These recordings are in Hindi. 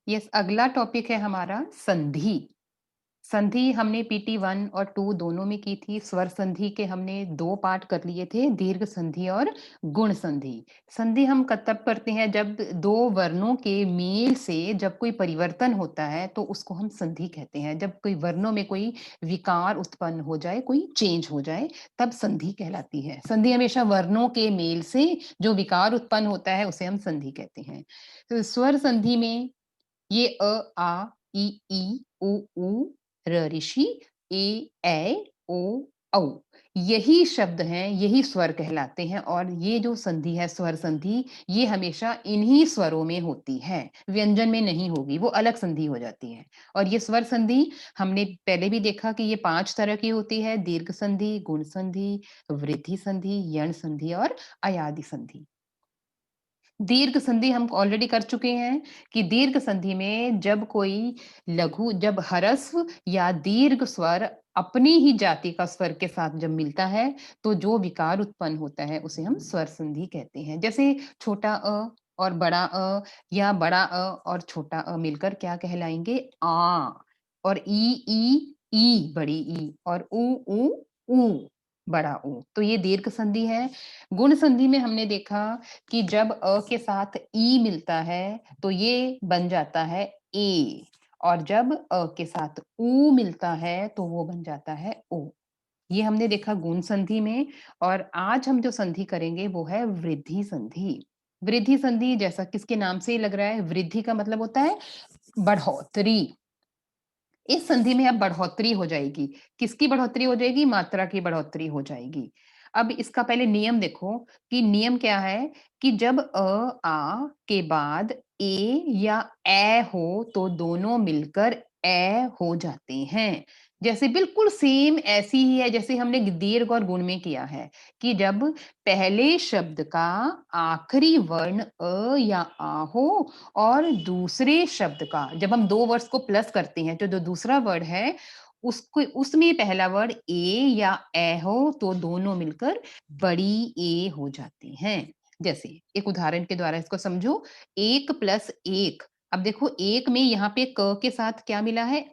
यस, अगला टॉपिक है हमारा संधि। संधि हमने पीटी 1 और 2 दोनों में की थी। स्वर संधि के हमने 2 पार्ट कर लिए थे, दीर्घ संधि और गुण संधि। संधि हम तब करते हैं जब 2 वर्णों के मेल से जब कोई परिवर्तन होता है, तो उसको हम संधि कहते हैं। जब कोई वर्णों में कोई विकार उत्पन्न हो जाए, कोई चेंज हो जाए, तब संधि कहलाती है। संधि हमेशा वर्णों के मेल से जो विकार उत्पन्न होता है, उसे हम संधि कहते हैं। तो स्वर संधि में ये आ, ई, उ, र ऋषि, ए, ओ, औ। यही शब्द हैं, यही स्वर कहलाते हैं और ये जो संधि है स्वर संधि, ये हमेशा इन्हीं स्वरों में होती है, व्यंजन में नहीं होगी, वो अलग संधि हो जाती है। और ये स्वर संधि हमने पहले भी देखा कि ये 5 तरह की होती है, दीर्घ संधि, गुण संधि, वृद्धि संधि, यण संधि और अयादि संधि। दीर्घ संधि हम ऑलरेडी कर चुके हैं कि दीर्घ संधि में जब ह्रस्व या दीर्घ स्वर अपनी ही जाति का स्वर के साथ जब मिलता है, तो जो विकार उत्पन्न होता है, उसे हम स्वर संधि कहते हैं। जैसे छोटा और बड़ा या बड़ा और छोटा मिलकर क्या कहलाएँगे? आ। और ई, बड़ी ई और ऊ, बड़ा ऊ। तो ये दीर्घ संधि है। गुण संधि में हमने देखा कि जब के साथ ई मिलता है, तो ये बन जाता है ए और जब के साथ ऊ मिलता है, तो वो बन जाता है ओ। ये हमने देखा गुण संधि में और आज हम जो संधि करेंगे वो है वृद्धि संधि। वृद्धि संधि जैसा किसके नाम से ही लग रहा है, वृद्धि का मतलब होता है बढ़ोतरी। इस संधि में अब बढ़ोतरी हो जाएगी। किसकी बढ़ोतरी हो जाएगी? मात्रा की बढ़ोतरी हो जाएगी। अब इसका पहले नियम देखो कि नियम क्या है कि जब आ के बाद ए या ए हो तो दोनों मिलकर ए हो जाते हैं। जैसे बिल्कुल सेम ऐसी ही है जैसे हमने दीर्घ और गुण में किया है कि जब पहले शब्द का आखिरी वर्ण या आ हो और दूसरे शब्द का जब हम 2 वर्ड्स को प्लस करते हैं तो जो दूसरा वर्ड है उसको उसमें पहला वर्ड ए या ए हो तो दोनों मिलकर बड़ी ए हो जाते हैं। जैसे एक उदाहरण के द्वारा इसको समझो 1 प्लस 1। अब देखो 1 में यहाँ पे क के साथ क्या मिला है?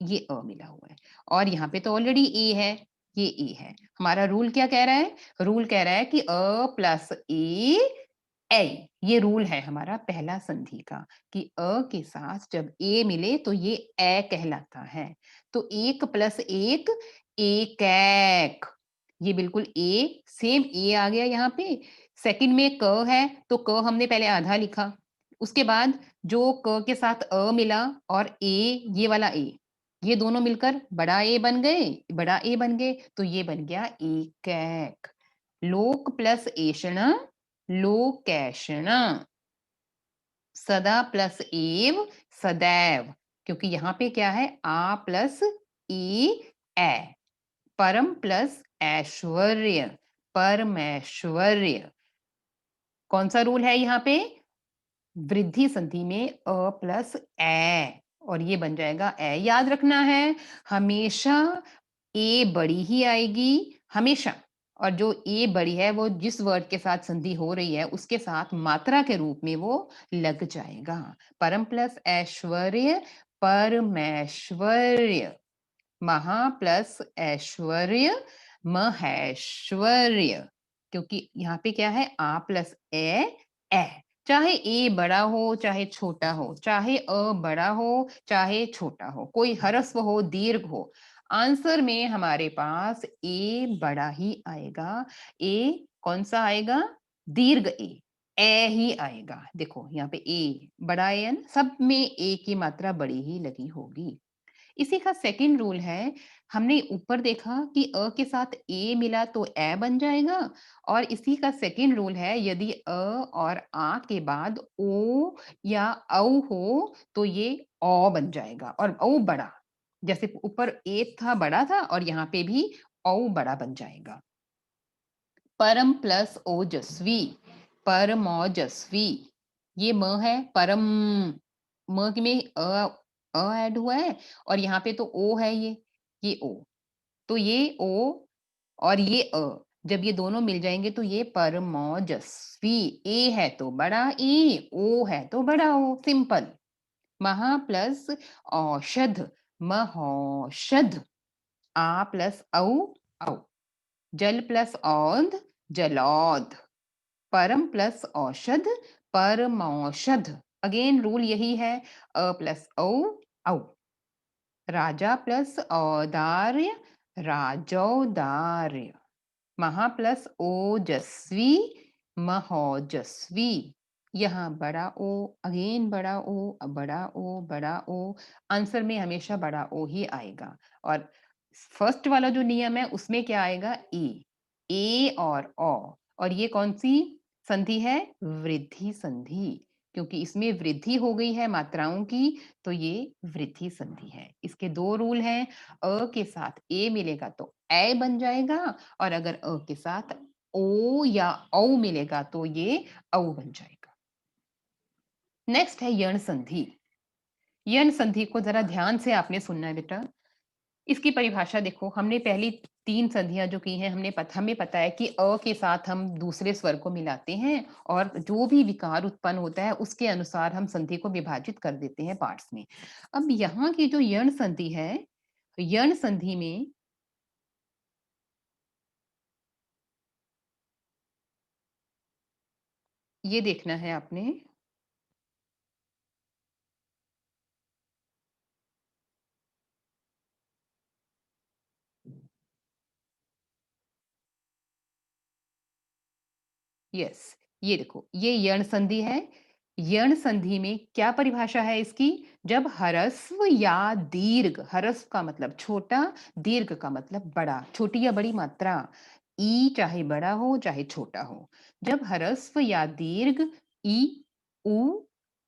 ये मिला हुआ है और यहाँ पे तो ऑलरेडी ए है, ये ए है। हमारा रूल क्या कह रहा है? रूल कह रहा है कि प्लस ए, ये रूल है हमारा पहला संधि का कि के साथ जब ए मिले तो ये ए कहलाता है। तो 1 प्लस 1 एकैक। ये बिल्कुल सेम ए आ गया यहाँ पे। सेकंड में क है तो क हमने पहले आधा लिखा। उसके बाद जो क के साथ मिला और ये वाला ये दोनों मिलकर बड़ा ए बन गए तो ये बन गया एकैक। लोक प्लस ऐषण, लोकैषण। सदा प्लस एव, सदैव। क्योंकि यहाँ पे क्या है? आ प्लस ए। परम प्लस ऐश्वर्य, परमैश्वर्य। कौन सा रूल है यहाँ पे? वृद्धि संधि में प्लस ए और ये बन जाएगा ए। याद रखना है हमेशा ए बड़ी ही आएगी, हमेशा। और जो ए बड़ी है वो जिस वर्ड के साथ संधि हो रही है उसके साथ मात्रा के रूप में वो लग जाएगा। परम प्लस ऐश्वर्य, परमैश्वर्य। महा प्लस ऐश्वर्य, महेश्वर्य। क्योंकि यहाँ पे क्या है? आ प्लस ए। चाहे ए बड़ा हो चाहे छोटा हो, चाहे बड़ा हो चाहे छोटा हो, कोई ह्रस्व हो दीर्घ हो, आंसर में हमारे पास ए बड़ा ही आएगा। ए कौन सा आएगा? दीर्घ ए ही आएगा। देखो यहाँ पे ए बड़ा ए है ना, सब में ए की मात्रा बड़ी ही लगी होगी। इसी का सेकंड रूल है, हमने ऊपर देखा कि के साथ ए मिला तो ए बन जाएगा और इसी का सेकंड रूल है यदि और आ के बाद ओ या औ हो तो ये औ बन जाएगा और औ बड़ा। जैसे ऊपर ए था बड़ा था और यहाँ पे भी औ बड़ा बन जाएगा। परम प्लस ओजस्वी, परमौजस्वी। ये म है परम, म में ऐड हुआ है और यहाँ पे तो ओ है ये ओ। तो ये ओ और ये जब ये दोनों मिल जाएँगे तो ये परमौजस्वी। ए है तो बड़ा ए, ओ है तो बड़ा ओ, सिंपल। महा प्लस औषध, महौषध। आ प्लस औ, औ। जल प्लस औध, जलौध। परम प्लस औषध, परमौषध। अगेन रूल यही है, अ प्लस औ, औ। राजा प्लस औदार्य, राजौदार्य। महा प्लस ओजस्वी, महोजस्वी। यहाँ बड़ा ओ, अगेन बड़ा ओ, बड़ा ओ, बड़ा ओ। आंसर में हमेशा बड़ा ओ ही आएगा। और फर्स्ट वाला जो नियम है उसमें क्या आएगा, ए और ओ। और ये कौन सी संधि है, वृद्धि संधि। क्योंकि इसमें वृद्धि हो गई है मात्राओं की, तो ये वृद्धि संधि है। इसके दो रूल हैं, अ के साथ ए मिलेगा तो ए बन जाएगा, और अगर अ के साथ ओ या औ मिलेगा तो ये औ बन जाएगा। नेक्स्ट है यण संधि। यण संधि को जरा ध्यान से आपने सुनना है बेटा। इसकी परिभाषा देखो, हमने पहली 3 संधियाँ जो की हैं, हमें पता है कि अ के साथ हम दूसरे स्वर को मिलाते हैं, और जो भी विकार उत्पन्न होता है उसके अनुसार हम संधि को विभाजित कर देते हैं पार्ट्स में। अब यहाँ की जो यण संधि है, यण संधि में ये देखना है आपने। यस, ये देखो, ये यण संधि है। यण संधि में क्या परिभाषा है इसकी, जब ह्रस्व या दीर्घ, ह्रस्व का मतलब छोटा, दीर्घ का मतलब बड़ा, छोटी या बड़ी मात्रा, ई चाहे बड़ा हो चाहे छोटा हो, जब ह्रस्व या दीर्घ ई, उ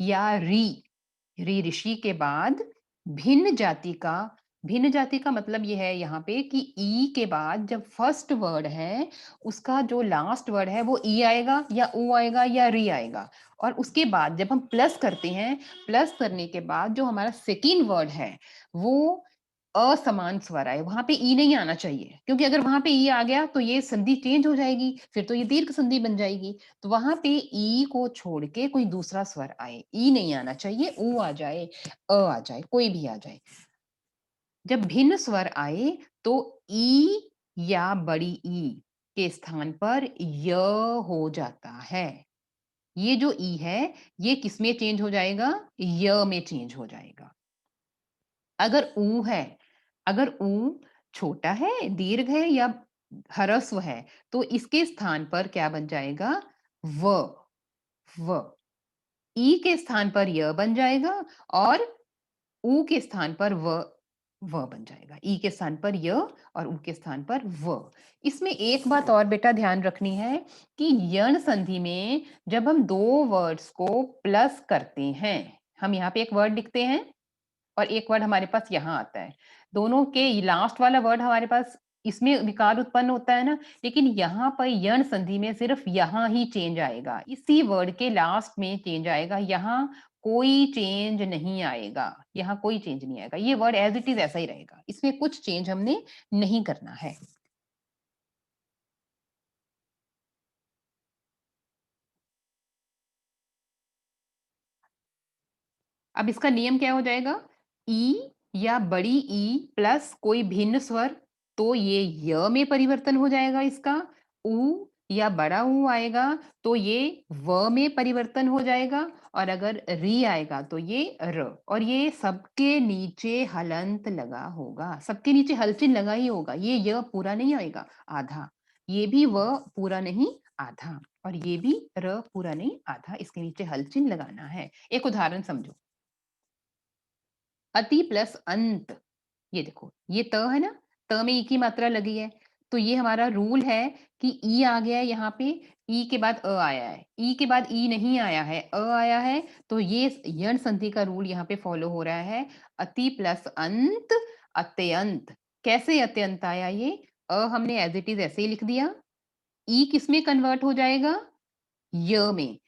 या री ऋषि के बाद भिन्न जाति का, भिन्न जाति का मतलब ये है यहाँ पे कि ई के बाद जब फर्स्ट वर्ड है, उसका जो लास्ट वर्ड है वो ई आएगा या ऊ आएगा या री आएगा, और उसके बाद जब हम प्लस करते हैं, प्लस करने के बाद जो हमारा सेकेंड वर्ड है वो असमान स्वर आए, वहां पे ई नहीं आना चाहिए, क्योंकि अगर वहां पे ई आ गया तो ये संधि चेंज हो जाएगी, फिर तो ये दीर्घ संधि बन जाएगी। तो वहां पे ई को छोड़ के कोई दूसरा स्वर आए, ई नहीं आना चाहिए, ऊ आ जाए, आ जाए, कोई भी आ जाए। जब भिन्न स्वर आए तो ई या बड़ी ई के स्थान पर य हो जाता है। ये जो ई है, ये किसमें चेंज हो जाएगा, य में चेंज हो जाएगा। अगर ऊ है, अगर ऊ छोटा है, दीर्घ है या ह्रस्व है, तो इसके स्थान पर क्या बन जाएगा, व। व ई के स्थान पर य बन जाएगा, और ऊ के स्थान पर व बन जाएगा। ई के स्थान पर य और ऊ के स्थान पर व। इसमें एक बात और बेटा ध्यान रखनी है कि यण संधि में जब हम दो वर्ड्स को प्लस करते हैं, हम यहाँ पे एक वर्ड लिखते हैं और एक वर्ड हमारे पास यहाँ आता है। दोनों के लास्ट वाला वर्ड हमारे पास, इसमें विकार उत्पन्न होता है ना, लेकिन यहाँ पर यण संधि में सिर्फ यहाँ ही चेंज आएगा, इसी वर्ड के लास्ट में चेंज आएगा, यहाँ कोई चेंज नहीं आएगा, यहाँ कोई चेंज नहीं आएगा, ये वर्ड एज इट इज ऐसा ही रहेगा, इसमें कुछ चेंज हमने नहीं करना है। अब इसका नियम क्या हो जाएगा, ई या बड़ी ई प्लस कोई भिन्न स्वर, तो ये य में परिवर्तन हो जाएगा इसका। ऊ या बड़ा ऊ आएगा तो ये व में परिवर्तन हो जाएगा, और अगर री आएगा तो ये र, और ये सबके नीचे हलंत लगा होगा, सबके नीचे हलचिन लगा ही होगा, ये य पूरा नहीं आएगा, आधा, ये भी व पूरा नहीं, आधा, और ये भी र पूरा नहीं, आधा, इसके नीचे हलचिन लगाना है। एक उदाहरण समझो, अति प्लस अंत। ये देखो, ये त है ना, त में ई की मात्रा लगी है, तो ये हमारा रूल है कि ई आ गया है यहाँ पे, ई के बाद अ आया है, ई के बाद ई नहीं आया है, अ आया है, तो ये यण संधि का रूल यहाँ पे फॉलो हो रहा है, अति प्लस अंत, अत्यंत। कैसे अत्यंत आया ये, हमने एज इट इज ऐसे ही लिख दिया, ई किस में कन्वर्ट हो जाएगा, य में,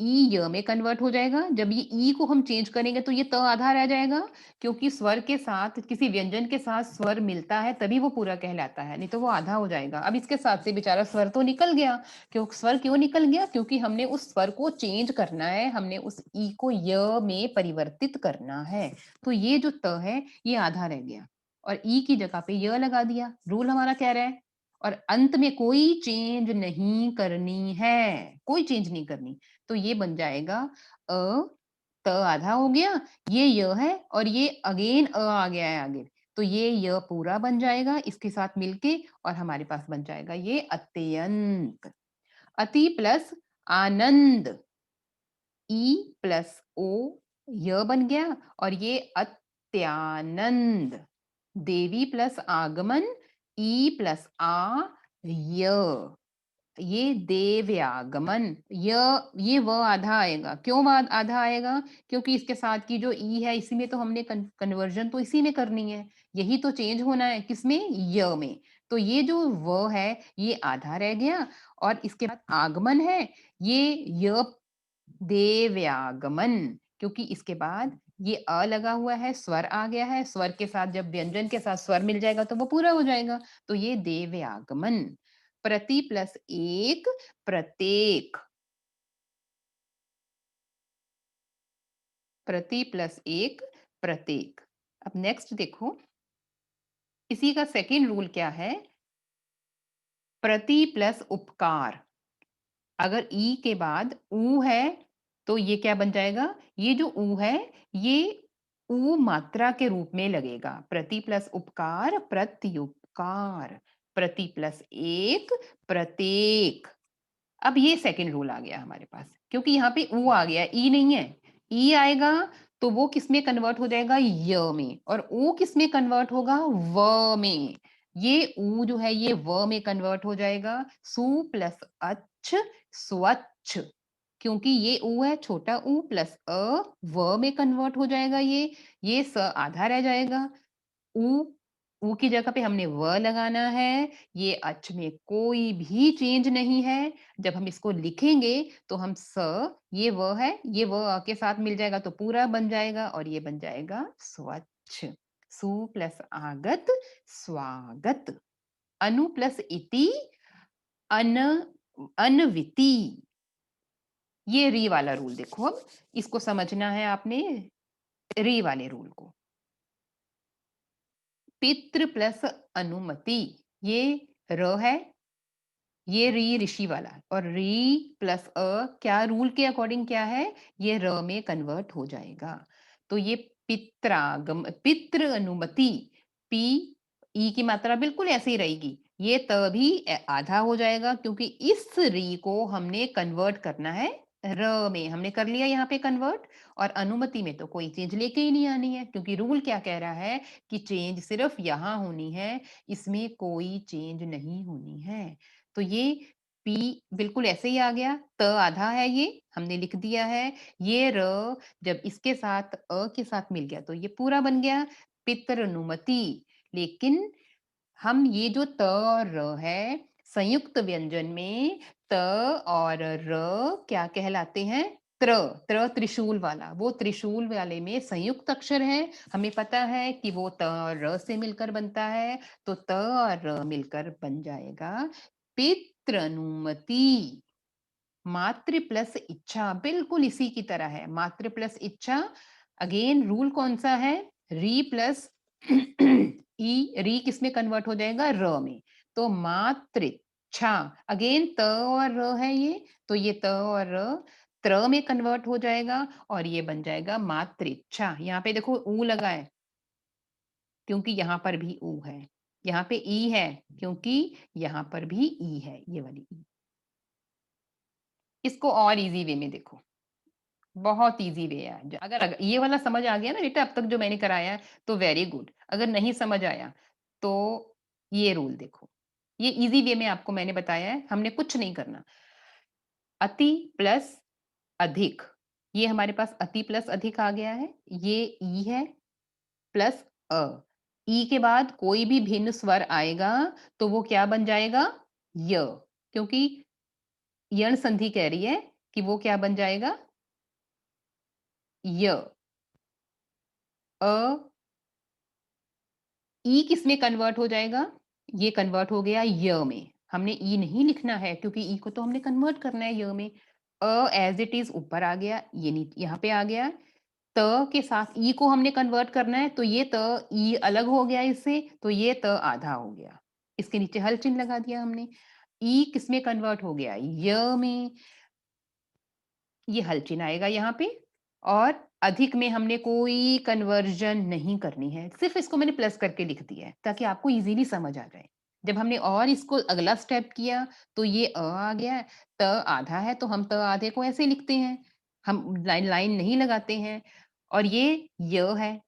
ई य में कन्वर्ट हो जाएगा। जब ये ई को हम चेंज करेंगे तो ये त आधा रह जाएगा, क्योंकि स्वर के साथ किसी व्यंजन के साथ स्वर मिलता है तभी वो पूरा कहलाता है, नहीं तो वो आधा हो जाएगा। अब इसके साथ से बेचारा स्वर तो निकल गया। स्वर क्यों निकल गया? क्योंकि हमने उस स्वर को चेंज करना है, हमने उस ई को य में परिवर्तित करना है। तो ये जो त है ये आधा रह गया और ई की जगह पे य लगा दिया। रूल हमारा कह रहा है। और अंत में कोई चेंज नहीं करनी है, कोई चेंज नहीं करनी। तो ये बन जाएगा अ, त आधा हो गया, ये य है और ये अगेन आ गया है आगे। तो ये य पूरा बन जाएगा इसके साथ मिलके और हमारे पास बन जाएगा ये अत्यंत। अति प्लस आनंद, ई प्लस ओ य बन गया और ये अत्यानंद। देवी प्लस आगमन, ई प्लस आ य, ये देव्यागमन। ये व आधा आएगा। क्यों आधा आएगा? क्योंकि इसके साथ की जो ई है इसी में तो हमने कन्वर्जन तो इसी में करनी है। यही तो चेंज होना है किसमें? य में। तो ये जो व है ये आधा रह गया और इसके बाद आगमन है, ये य देव्यागमन, क्योंकि इसके बाद ये अ लगा हुआ है, स्वर आ गया है। स्वर के साथ जब व्यंजन के साथ स्वर मिल जाएगा तो वो पूरा हो जाएगा। तो ये देव्यागमन। प्रति प्लस एक प्रत्येक, प्रति प्लस एक प्रत्येक। अब नेक्स्ट देखो, इसी का सेकंड रूल क्या है? प्रति प्लस उपकार। अगर ई के बाद ऊ है तो ये क्या बन जाएगा? ये जो ऊ है ये ऊ मात्रा के रूप में लगेगा। प्रति प्लस उपकार प्रत्युपकार, प्रति प्लस एक प्रत्येक। अब ये सेकंड रूल आ गया हमारे पास, क्योंकि यहाँ पे ऊ आ गया, ई नहीं है। ई आएगा तो वो किस में कन्वर्ट हो जाएगा? य में। और ऊ किस में कन्वर्ट होगा? व में। ये ऊ जो है ये व में कन्वर्ट हो जाएगा। सु प्लस अच्छ, स्वच्छ। क्योंकि ये ऊ है, छोटा ऊ प्लस व में कन्वर्ट हो जाएगा ये स आधा रह जाएगा। ऊ ऊ की जगह पे हमने व लगाना है। ये अच में कोई भी चेंज नहीं है। जब हम इसको लिखेंगे तो हम ये व है, ये व अ के साथ मिल जाएगा तो पूरा बन जाएगा और ये बन जाएगा स्वच्छ। सु प्लस आगत स्वागत। अनु प्लस इति अन अन्विति। ये री वाला रूल देखो, अब इसको समझना है आपने, री वाले रूल को। पितृ प्लस अनुमति, ये र है, ये री ऋषि वाला और री प्लस क्या रूल के अकॉर्डिंग क्या है? ये र में कन्वर्ट हो जाएगा। तो ये पित्रागम, पितृ अनुमति, पी ई की मात्रा बिल्कुल ऐसे ही रहेगी। ये त भी आधा हो जाएगा क्योंकि इस री को हमने कन्वर्ट करना है र में। हमने कर लिया यहाँ पे कन्वर्ट। और अनुमति में तो कोई चेंज लेके ही नहीं आनी है, क्योंकि रूल क्या कह रहा है कि चेंज सिर्फ यहाँ होनी है, इसमें कोई चेंज नहीं होनी है। तो ये पी बिल्कुल ऐसे ही आ गया। त आधा है, ये हमने लिख दिया है। ये र जब इसके साथ के साथ मिल गया तो ये पूरा बन गया पितृनुमति। लेकिन हम ये जो त और र है, संयुक्त व्यंजन में त और र क्या कहलाते हैं? त्र। त्र त्रिशूल वाला, वो त्रिशूल वाले में संयुक्त अक्षर है। हमें पता है कि वो त और र से मिलकर बनता है, तो त और र मिलकर बन जाएगा पितृनुमति। मातृ प्लस इच्छा बिल्कुल इसी की तरह है। मातृ प्लस इच्छा, अगेन रूल कौन सा है? री प्लस ई, री किस में कन्वर्ट हो जाएगा? र में। तो मातृच्छा, अगेन त और र है ये, तो ये त और र त्र में कन्वर्ट हो जाएगा और ये बन जाएगा मातृच्छा। यहाँ पे देखो ऊ लगा है क्योंकि यहाँ पर भी ऊ है। यहाँ पे ई है क्योंकि यहाँ पर भी ई है, ये वाली ई। इसको और इजी वे में देखो, बहुत इजी वे है। अगर ये वाला समझ आ गया ना बेटा अब तक जो मैंने कराया है, तो वेरी गुड। अगर नहीं समझ आया तो ये रूल देखो, ये इजी वे में आपको मैंने बताया है, हमने कुछ नहीं करना। अति प्लस अधिक, ये हमारे पास अति प्लस अधिक आ गया है। ये ई है प्लस अ। ई के बाद कोई भी भिन्न स्वर आएगा तो वो क्या बन जाएगा? य, क्योंकि यण संधि कह रही है कि वो क्या बन जाएगा? य। अ, ई किसमें कन्वर्ट हो जाएगा? ये कन्वर्ट हो गया य में। हमने ई नहीं लिखना है क्योंकि ई को तो हमने कन्वर्ट करना है य में। एज़ इट इज़ ऊपर आ गया, ये यहाँ पे आ गया। त के साथ ई को हमने कन्वर्ट करना है, तो ये त ई अलग हो गया इससे, तो ये त आधा हो गया। इसके नीचे हल चिन्ह लगा दिया हमने। ई किसमें कन्वर्ट हो गया? य में। ये हल चिन्ह आएगा यहाँ पे और अधिक में हमने कोई कन्वर्जन नहीं करनी है। सिर्फ़ इसको मैंने प्लस करके लिख दिया है, ताकि आपको ईज़िली समझ आ जाए। जब हमने और इसको अगला स्टेप किया, तो ये आ गया, त आधा है, तो हम त आधे को ऐसे लिखते हैं। हम लाइन लाइन नहीं लगाते हैं और ये य है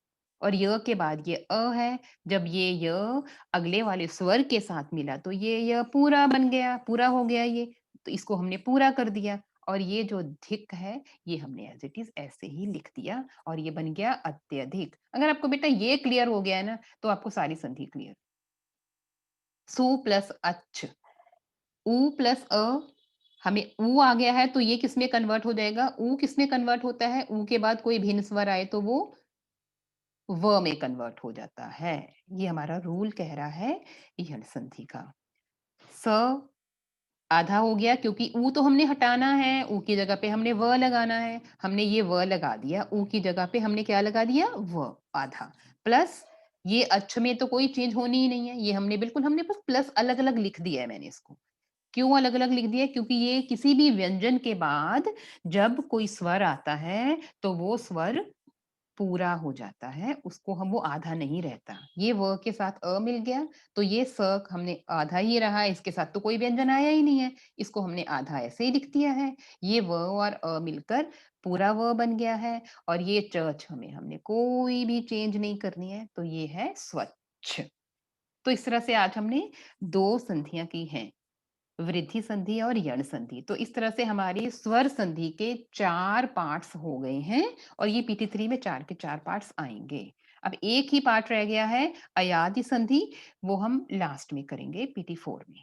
और य के बाद ये है। जब ये य अगले वाले स्वर के साथ मिला, तो ये य पूरा बन गया, पूरा हो गया ये। तो इसको हमने पूरा कर दिया। और ये जो धिक है, ये हमने एज़ इट इज़ ऐसे ही लिख दिया और ये बन गया अत्यधिक। अगर आपको बेटा ये क्लियर हो गया है ना, तो आपको सारी संधि क्लियर। सु प्लस अच, उ प्लस अ, हमें उ आ गया है तो ये किसमें कन्वर्ट हो जाएगा? उ किसमें कन्वर्ट होता है? उ के बाद कोई भिन्न स्वर आए तो वो व में कन्वर्ट हो जाता है। ये हमारा रूल कह रहा है यण संधि का। स आधा हो गया क्योंकि ऊ तो हमने हटाना है, ऊ की जगह पे हमने व लगाना है। हमने ये व लगा दिया, ऊ की जगह पे हमने क्या लगा दिया? व, आधा। प्लस ये अच् में तो कोई चेंज होनी ही नहीं है। ये हमने बस प्लस अलग-अलग लिख दिया है मैंने इसको। क्यों अलग-अलग लिख दिया है? क्योंकि ये किसी भी व्यंजन के बाद जब कोई स्वर आता है, तो वो स्वर पूरा हो जाता है, उसको हम वो आधा नहीं रहता। ये व के साथ मिल गया, तो ये स हमने आधा ही रहा, इसके साथ तो कोई व्यंजन आया ही नहीं है, इसको हमने आधा ऐसे ही लिख दिया है। ये व और मिलकर पूरा व बन गया है और ये च, छ में हमने कोई भी चेंज नहीं करनी है, तो ये है स्वच्छ। तो इस तरह से आज हमने 2 संधियाँ की हैं। वृद्धि संधि और यण संधि। तो इस तरह से हमारी स्वर संधि के 4 पार्ट्स हो गए हैं और ये पीटी3 में 4 के 4 पार्ट्स आएँगे। अब एक ही पार्ट रह गया है अयादि संधि, वो हम लास्ट में करेंगे पीटी4 में।